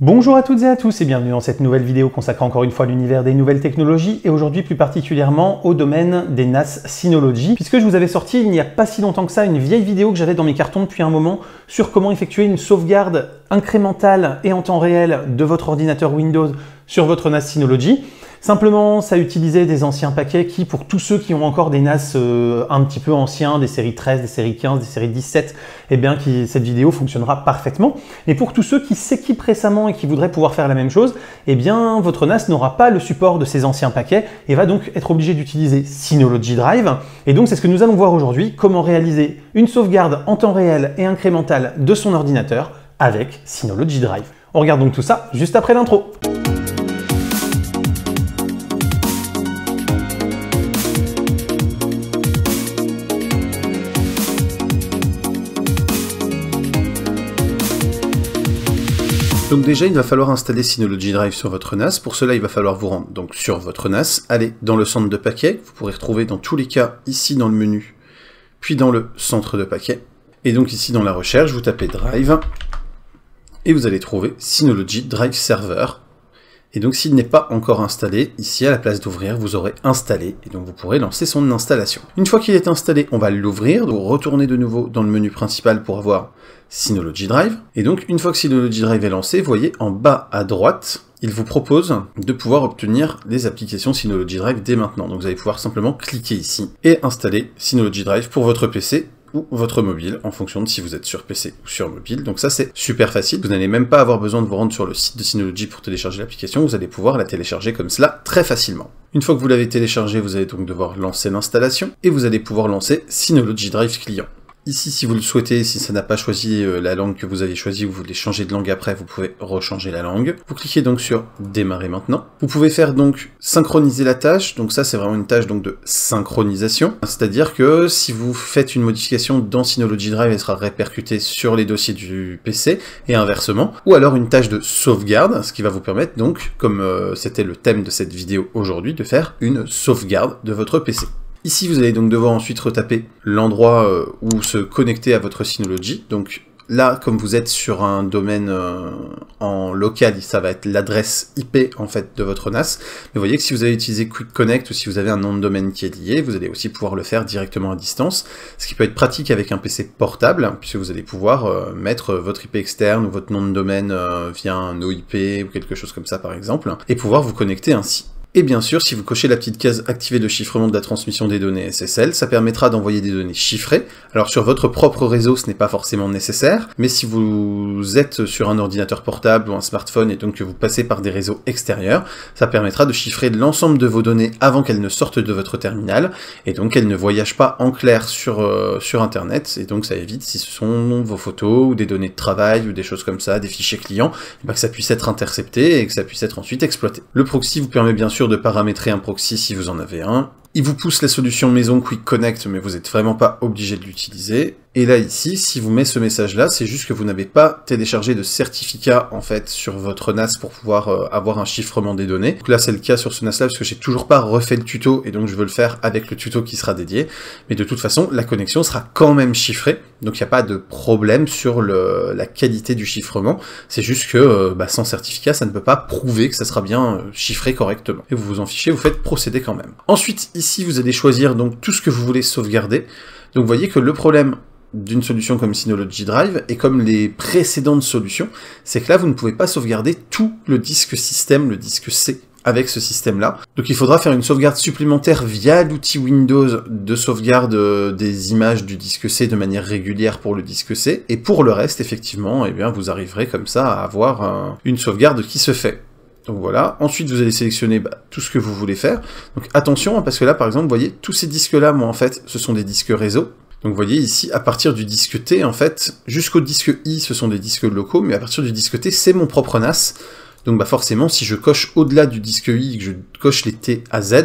Bonjour à toutes et à tous et bienvenue dans cette nouvelle vidéo consacrée encore une fois à l'univers des nouvelles technologies et aujourd'hui plus particulièrement au domaine des NAS Synology, puisque je vous avais sorti il n'y a pas si longtemps que ça une vieille vidéo que j'avais dans mes cartons depuis un moment sur comment effectuer une sauvegarde incrémentale et en temps réel de votre ordinateur Windows sur votre NAS Synology. Simplement, ça utilisait des anciens paquets qui, pour tous ceux qui ont encore des NAS un petit peu anciens, des séries 13, des séries 15, des séries 17, eh bien, cette vidéo fonctionnera parfaitement. Et pour tous ceux qui s'équipent récemment et qui voudraient pouvoir faire la même chose, eh bien, votre NAS n'aura pas le support de ces anciens paquets et va donc être obligé d'utiliser Synology Drive. Et donc, c'est ce que nous allons voir aujourd'hui, comment réaliser une sauvegarde en temps réel et incrémentale de son ordinateur avec Synology Drive. On regarde donc tout ça juste après l'intro. Donc déjà, il va falloir installer Synology Drive sur votre NAS. Pour cela, il va falloir vous rendre donc sur votre NAS, aller dans le centre de paquets. Vous pourrez retrouver dans tous les cas ici dans le menu, puis dans le centre de paquets. Et donc ici dans la recherche, vous tapez Drive, et vous allez trouver Synology Drive Server. Et donc s'il n'est pas encore installé, ici à la place d'ouvrir, vous aurez installé, et donc vous pourrez lancer son installation. Une fois qu'il est installé, on va l'ouvrir, donc retourner de nouveau dans le menu principal pour avoir Synology Drive. Et donc une fois que Synology Drive est lancé, vous voyez en bas à droite, il vous propose de pouvoir obtenir les applications Synology Drive dès maintenant. Donc vous allez pouvoir simplement cliquer ici et installer Synology Drive pour votre PC ou votre mobile, en fonction de si vous êtes sur PC ou sur mobile. Donc ça c'est super facile, vous n'allez même pas avoir besoin de vous rendre sur le site de Synology pour télécharger l'application, vous allez pouvoir la télécharger comme cela très facilement. Une fois que vous l'avez téléchargée, vous allez donc devoir lancer l'installation, et vous allez pouvoir lancer Synology Drive Client. Ici, si vous le souhaitez, si ça n'a pas choisi la langue que vous avez choisie, ou vous voulez changer de langue après, vous pouvez rechanger la langue. Vous cliquez donc sur Démarrer maintenant. Vous pouvez faire donc synchroniser la tâche, donc ça c'est vraiment une tâche donc de synchronisation, c'est-à-dire que si vous faites une modification dans Synology Drive, elle sera répercutée sur les dossiers du PC, et inversement, ou alors une tâche de sauvegarde, ce qui va vous permettre donc, comme c'était le thème de cette vidéo aujourd'hui, de faire une sauvegarde de votre PC. Ici, vous allez donc devoir ensuite retaper l'endroit où se connecter à votre Synology. Donc là, comme vous êtes sur un domaine en local, ça va être l'adresse IP en fait de votre NAS. Mais vous voyez que si vous avez utilisé Quick Connect ou si vous avez un nom de domaine qui est lié, vous allez aussi pouvoir le faire directement à distance, ce qui peut être pratique avec un PC portable, puisque vous allez pouvoir mettre votre IP externe ou votre nom de domaine via un OIP ou quelque chose comme ça par exemple, et pouvoir vous connecter ainsi. Et bien sûr, si vous cochez la petite case « Activer le chiffrement de la transmission des données SSL », ça permettra d'envoyer des données chiffrées. Alors sur votre propre réseau, ce n'est pas forcément nécessaire, mais si vous êtes sur un ordinateur portable ou un smartphone et donc que vous passez par des réseaux extérieurs, ça permettra de chiffrer l'ensemble de vos données avant qu'elles ne sortent de votre terminal, et donc qu'elles ne voyagent pas en clair sur Internet, et donc ça évite, si ce sont vos photos ou des données de travail ou des choses comme ça, des fichiers clients, que ça puisse être intercepté et que ça puisse être ensuite exploité. Le proxy vous permet bien sûr de paramétrer un proxy si vous en avez un. Il vous pousse la solution maison Quick Connect, mais vous n'êtes vraiment pas obligé de l'utiliser. Et là, ici, si vous met ce message-là, c'est juste que vous n'avez pas téléchargé de certificat, en fait, sur votre NAS pour pouvoir avoir un chiffrement des données. Donc là, c'est le cas sur ce NAS-là, parce que j'ai toujours pas refait le tuto, et donc je veux le faire avec le tuto qui sera dédié. Mais de toute façon, la connexion sera quand même chiffrée, donc il n'y a pas de problème sur la qualité du chiffrement. C'est juste que, sans certificat, ça ne peut pas prouver que ça sera bien chiffré correctement. Et vous vous en fichez, vous faites procéder quand même. Ensuite, ici, vous allez choisir donc tout ce que vous voulez sauvegarder. Donc vous voyez que le problème d'une solution comme Synology Drive, et comme les précédentes solutions, c'est que là, vous ne pouvez pas sauvegarder tout le disque système, le disque C, avec ce système-là. Donc il faudra faire une sauvegarde supplémentaire via l'outil Windows de sauvegarde des images du disque C de manière régulière pour le disque C, et pour le reste, effectivement, eh bien, vous arriverez comme ça à avoir une sauvegarde qui se fait. Donc voilà, ensuite vous allez sélectionner tout ce que vous voulez faire. Donc attention, parce que là, par exemple, vous voyez, tous ces disques-là, moi, en fait, ce sont des disques réseau. Donc vous voyez ici, à partir du disque T, en fait, jusqu'au disque I, ce sont des disques locaux, mais à partir du disque T, c'est mon propre NAS. Donc forcément, si je coche au-delà du disque I, que je coche les T à Z,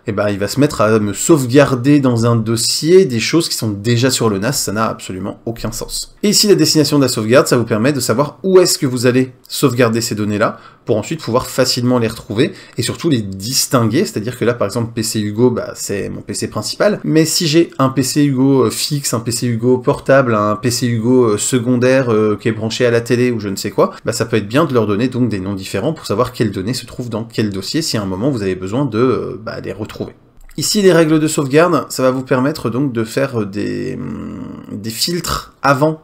eh ben, il va se mettre à me sauvegarder dans un dossier des choses qui sont déjà sur le NAS, ça n'a absolument aucun sens. Et ici, la destination de la sauvegarde, ça vous permet de savoir où est-ce que vous allez sauvegarder ces données-là, pour ensuite pouvoir facilement les retrouver, et surtout les distinguer, c'est-à-dire que là, par exemple, PC Hugo, bah, c'est mon PC principal, mais si j'ai un PC Hugo fixe, un PC Hugo portable, un PC Hugo secondaire qui est branché à la télé ou je ne sais quoi, bah, ça peut être bien de leur donner donc des noms différents pour savoir quelles données se trouvent dans quel dossier si à un moment vous avez besoin de les retrouver. Ici, les règles de sauvegarde, ça va vous permettre donc de faire des filtres avant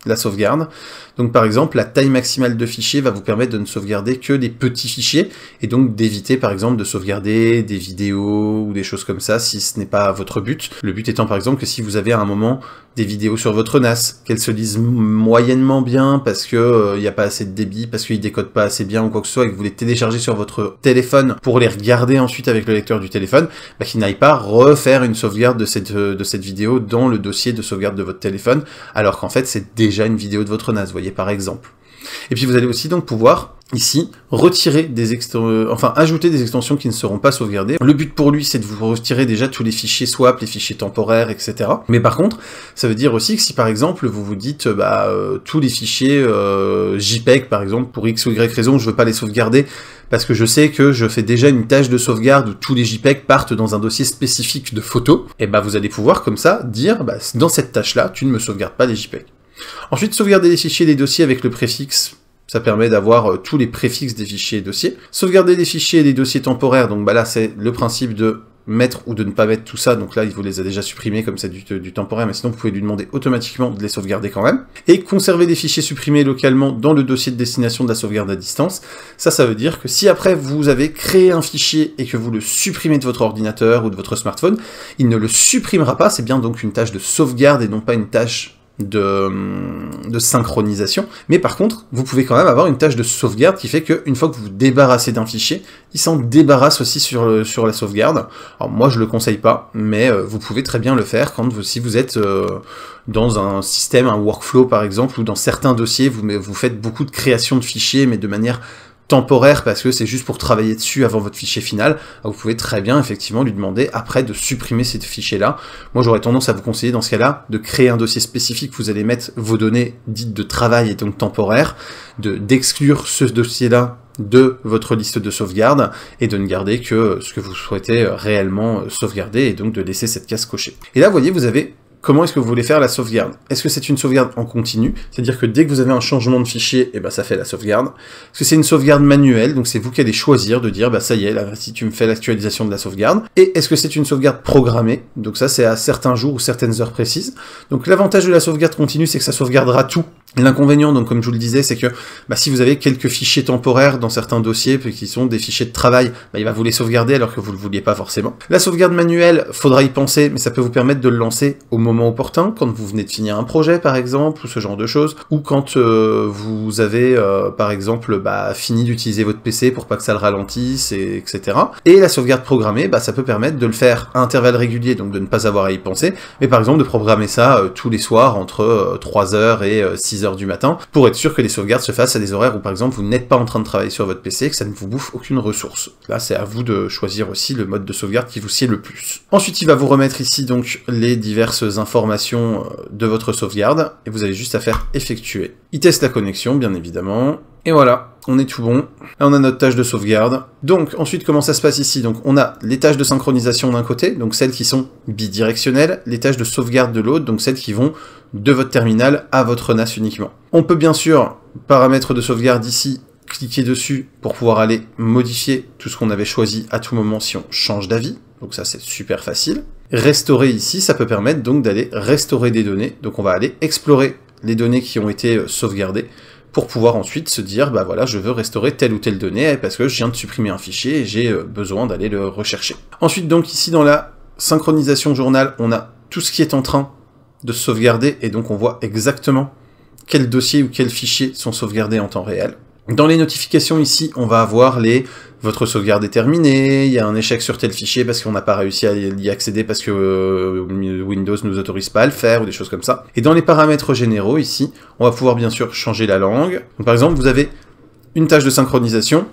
la sauvegarde. Donc par exemple, la taille maximale de fichier va vous permettre de ne sauvegarder que des petits fichiers, et donc d'éviter par exemple de sauvegarder des vidéos ou des choses comme ça si ce n'est pas votre but. Le but étant par exemple que si vous avez à un moment des vidéos sur votre NAS, qu'elles se lisent moyennement bien parce que y a pas assez de débit, parce qu'ils décodent pas assez bien ou quoi que ce soit, et que vous les téléchargez sur votre téléphone pour les regarder ensuite avec le lecteur du téléphone, bah, qu'ils n'aillent pas refaire une sauvegarde de cette vidéo dans le dossier de sauvegarde de votre téléphone, alors qu'en fait c'est déjà une vidéo de votre NAS, vous voyez par exemple. Et puis vous allez aussi donc pouvoir, ici, retirer ajouter des extensions qui ne seront pas sauvegardées. Le but pour lui, c'est de vous retirer déjà tous les fichiers swap, les fichiers temporaires, etc. Mais par contre, ça veut dire aussi que si par exemple, vous vous dites, tous les fichiers JPEG, par exemple, pour X ou Y raison, je veux pas les sauvegarder, parce que je sais que je fais déjà une tâche de sauvegarde où tous les JPEG partent dans un dossier spécifique de photos, et vous allez pouvoir comme ça dire, dans cette tâche-là, tu ne me sauvegardes pas les JPEG. Ensuite, sauvegarder les fichiers et les dossiers avec le préfixe, ça permet d'avoir tous les préfixes des fichiers et dossiers. Sauvegarder les fichiers et les dossiers temporaires, donc là c'est le principe de mettre ou de ne pas mettre tout ça, donc là il vous les a déjà supprimés comme c'est du temporaire, mais sinon vous pouvez lui demander automatiquement de les sauvegarder quand même. Et conserver les fichiers supprimés localement dans le dossier de destination de la sauvegarde à distance, ça veut dire que si après vous avez créé un fichier et que vous le supprimez de votre ordinateur ou de votre smartphone, il ne le supprimera pas, c'est bien donc une tâche de sauvegarde et non pas une tâche de synchronisation, mais par contre, vous pouvez quand même avoir une tâche de sauvegarde qui fait qu'une fois que vous vous débarrassez d'un fichier, il s'en débarrasse aussi sur la sauvegarde. Alors moi je le conseille pas, mais vous pouvez très bien le faire si vous êtes dans un système, un workflow par exemple, ou dans certains dossiers, vous faites beaucoup de création de fichiers, mais de manière temporaire parce que c'est juste pour travailler dessus avant votre fichier final, vous pouvez très bien effectivement lui demander après de supprimer ces fichiers-là. Moi j'aurais tendance à vous conseiller dans ce cas-là de créer un dossier spécifique où vous allez mettre vos données dites de travail et donc temporaires, d'exclure ce dossier-là de votre liste de sauvegarde et de ne garder que ce que vous souhaitez réellement sauvegarder et donc de laisser cette case cochée. Et là vous voyez, vous avez comment est-ce que vous voulez faire la sauvegarde? Est-ce que c'est une sauvegarde en continu? C'est-à-dire que dès que vous avez un changement de fichier, ça fait la sauvegarde. Est-ce que c'est une sauvegarde manuelle? Donc c'est vous qui allez choisir de dire, ça y est, là, si tu me fais l'actualisation de la sauvegarde. Et est-ce que c'est une sauvegarde programmée? Donc ça, c'est à certains jours ou certaines heures précises. Donc l'avantage de la sauvegarde continue, c'est que ça sauvegardera tout. L'inconvénient, donc comme je vous le disais, c'est que si vous avez quelques fichiers temporaires dans certains dossiers qui sont des fichiers de travail, il va vous les sauvegarder alors que vous ne le vouliez pas forcément. La sauvegarde manuelle, faudra y penser, mais ça peut vous permettre de le lancer au moment opportun, quand vous venez de finir un projet par exemple, ou ce genre de choses, ou quand vous avez par exemple fini d'utiliser votre PC pour pas que ça le ralentisse, etc. Et la sauvegarde programmée, ça peut permettre de le faire à intervalles réguliers, donc de ne pas avoir à y penser, mais par exemple de programmer ça tous les soirs entre 3h et 6h du matin, pour être sûr que les sauvegardes se fassent à des horaires où par exemple vous n'êtes pas en train de travailler sur votre PC, que ça ne vous bouffe aucune ressource. Là c'est à vous de choisir aussi le mode de sauvegarde qui vous sied le plus. Ensuite il va vous remettre ici donc les diverses informations de votre sauvegarde, et vous avez juste à faire effectuer. Il teste la connexion bien évidemment, et voilà, on est tout bon. Là on a notre tâche de sauvegarde. Donc ensuite comment ça se passe ici? Donc on a les tâches de synchronisation d'un côté, donc celles qui sont bidirectionnelles, les tâches de sauvegarde de l'autre, donc celles qui vont de votre terminal à votre NAS uniquement. On peut bien sûr, paramètres de sauvegarde ici, cliquer dessus pour pouvoir aller modifier tout ce qu'on avait choisi à tout moment si on change d'avis. Donc ça c'est super facile. Restaurer ici, ça peut permettre donc d'aller restaurer des données. Donc on va aller explorer les données qui ont été sauvegardées pour pouvoir ensuite se dire, voilà, je veux restaurer telle ou telle donnée parce que je viens de supprimer un fichier et j'ai besoin d'aller le rechercher. Ensuite donc ici dans la synchronisation journal, on a tout ce qui est en train de sauvegarder, et donc on voit exactement quels dossiers ou quels fichiers sont sauvegardés en temps réel. Dans les notifications ici, on va avoir votre sauvegarde est terminée, il y a un échec sur tel fichier parce qu'on n'a pas réussi à y accéder parce que Windows ne nous autorise pas à le faire, ou des choses comme ça. Et dans les paramètres généraux ici, on va pouvoir bien sûr changer la langue. Donc, par exemple, vous avez une tâche de synchronisation,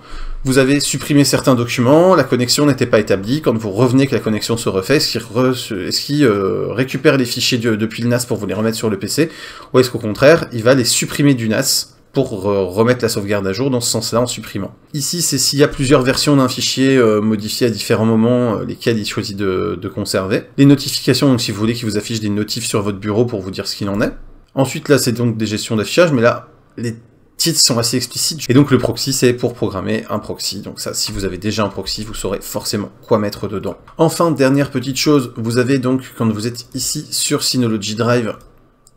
vous avez supprimé certains documents, la connexion n'était pas établie, quand vous revenez que la connexion se refait, est-ce qu'il récupère les fichiers depuis le NAS pour vous les remettre sur le PC, ou est-ce qu'au contraire, il va les supprimer du NAS pour remettre la sauvegarde à jour dans ce sens-là en supprimant. Ici, c'est s'il y a plusieurs versions d'un fichier modifié à différents moments, lesquels il choisit de conserver. Les notifications, donc si vous voulez qu'il vous affiche des notifs sur votre bureau pour vous dire ce qu'il en est. Ensuite, là, c'est donc des gestions d'affichage, mais là, les titres sont assez explicites. Et donc, le proxy, c'est pour programmer un proxy. Donc ça, si vous avez déjà un proxy, vous saurez forcément quoi mettre dedans. Enfin, dernière petite chose, vous avez donc, quand vous êtes ici sur Synology Drive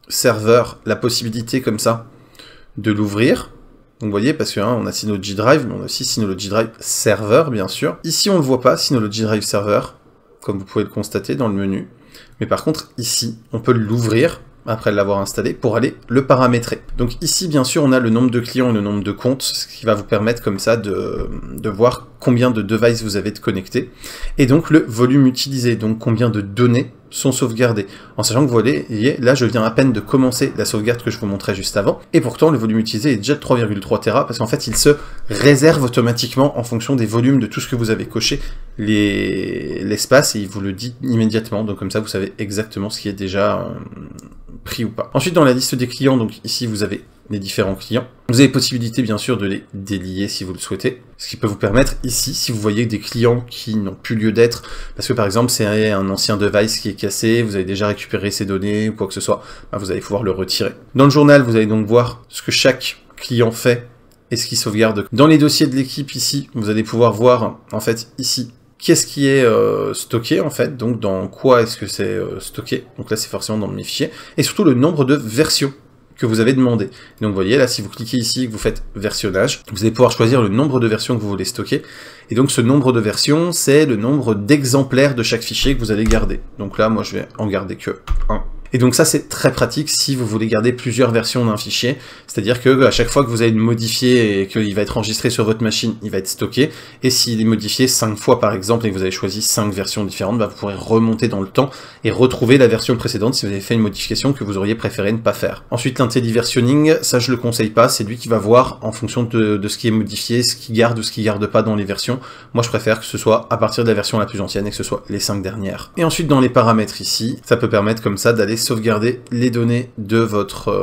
Server, la possibilité comme ça de l'ouvrir. Donc vous voyez, parce que on a Synology Drive, mais on a aussi Synology Drive Server, bien sûr. Ici, on ne le voit pas, Synology Drive Server, comme vous pouvez le constater dans le menu. Mais par contre, ici, on peut l'ouvrir, après l'avoir installé, pour aller le paramétrer. Donc ici, bien sûr, on a le nombre de clients et le nombre de comptes, ce qui va vous permettre comme ça de voir combien de devices vous avez de connectés, et donc le volume utilisé, donc combien de données sont sauvegardées. En sachant que vous voyez, là je viens à peine de commencer la sauvegarde que je vous montrais juste avant, et pourtant le volume utilisé est déjà de 3,3 Tera, parce qu'en fait il se réserve automatiquement en fonction des volumes de tout ce que vous avez coché l'espace, et il vous le dit immédiatement, donc comme ça vous savez exactement ce qui est déjà pris ou pas. Ensuite dans la liste des clients, donc ici vous avez les différents clients. Vous avez possibilité bien sûr de les délier si vous le souhaitez, ce qui peut vous permettre ici, si vous voyez des clients qui n'ont plus lieu d'être, parce que par exemple c'est un ancien device qui est cassé, vous avez déjà récupéré ses données ou quoi que ce soit, vous allez pouvoir le retirer. Dans le journal, vous allez donc voir ce que chaque client fait et ce qu'il sauvegarde. Dans les dossiers de l'équipe ici, vous allez pouvoir voir en fait ici qu'est-ce qui est stocké en fait, donc dans quoi est-ce que c'est stocké, donc là c'est forcément dans mes fichiers, et surtout le nombre de versions que vous avez demandé. Donc vous voyez là, si vous cliquez ici, que vous faites versionnage, vous allez pouvoir choisir le nombre de versions que vous voulez stocker, et donc ce nombre de versions, c'est le nombre d'exemplaires de chaque fichier que vous allez garder. Donc là, moi je vais en garder que 1. Et donc ça c'est très pratique si vous voulez garder plusieurs versions d'un fichier, c'est-à-dire que à chaque fois que vous allez le modifier et qu'il va être enregistré sur votre machine, il va être stocké, et s'il est modifié 5 fois par exemple et que vous avez choisi 5 versions différentes, vous pourrez remonter dans le temps et retrouver la version précédente si vous avez fait une modification que vous auriez préféré ne pas faire. Ensuite l'intelliversionning, ça je le conseille pas, c'est lui qui va voir en fonction de ce qui est modifié, ce qu'il garde ou ce qu'il garde pas dans les versions. Moi je préfère que ce soit à partir de la version la plus ancienne et que ce soit les 5 dernières. Et ensuite dans les paramètres ici, ça peut permettre comme ça d'aller sauvegarder les données de votre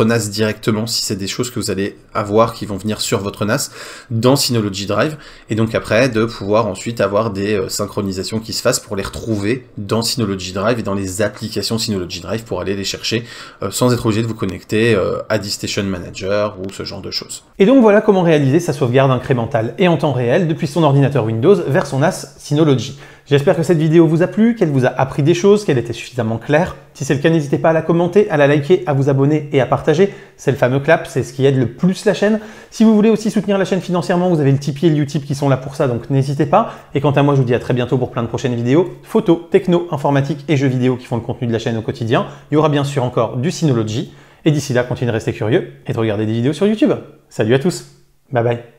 NAS directement, si c'est des choses que vous allez avoir qui vont venir sur votre NAS dans Synology Drive, et donc après de pouvoir ensuite avoir des synchronisations qui se fassent pour les retrouver dans Synology Drive et dans les applications Synology Drive pour aller les chercher sans être obligé de vous connecter à DiskStation Manager ou ce genre de choses. Et donc voilà comment réaliser sa sauvegarde incrémentale et en temps réel depuis son ordinateur Windows vers son NAS Synology. J'espère que cette vidéo vous a plu, qu'elle vous a appris des choses, qu'elle était suffisamment claire. Si c'est le cas, n'hésitez pas à la commenter, à la liker, à vous abonner et à partager. C'est le fameux clap, c'est ce qui aide le plus la chaîne. Si vous voulez aussi soutenir la chaîne financièrement, vous avez le Tipeee et le Utip qui sont là pour ça, donc n'hésitez pas. Et quant à moi, je vous dis à très bientôt pour plein de prochaines vidéos. Photos, techno, informatique et jeux vidéo qui font le contenu de la chaîne au quotidien. Il y aura bien sûr encore du Synology. Et d'ici là, continuez de rester curieux et de regarder des vidéos sur YouTube. Salut à tous, bye bye.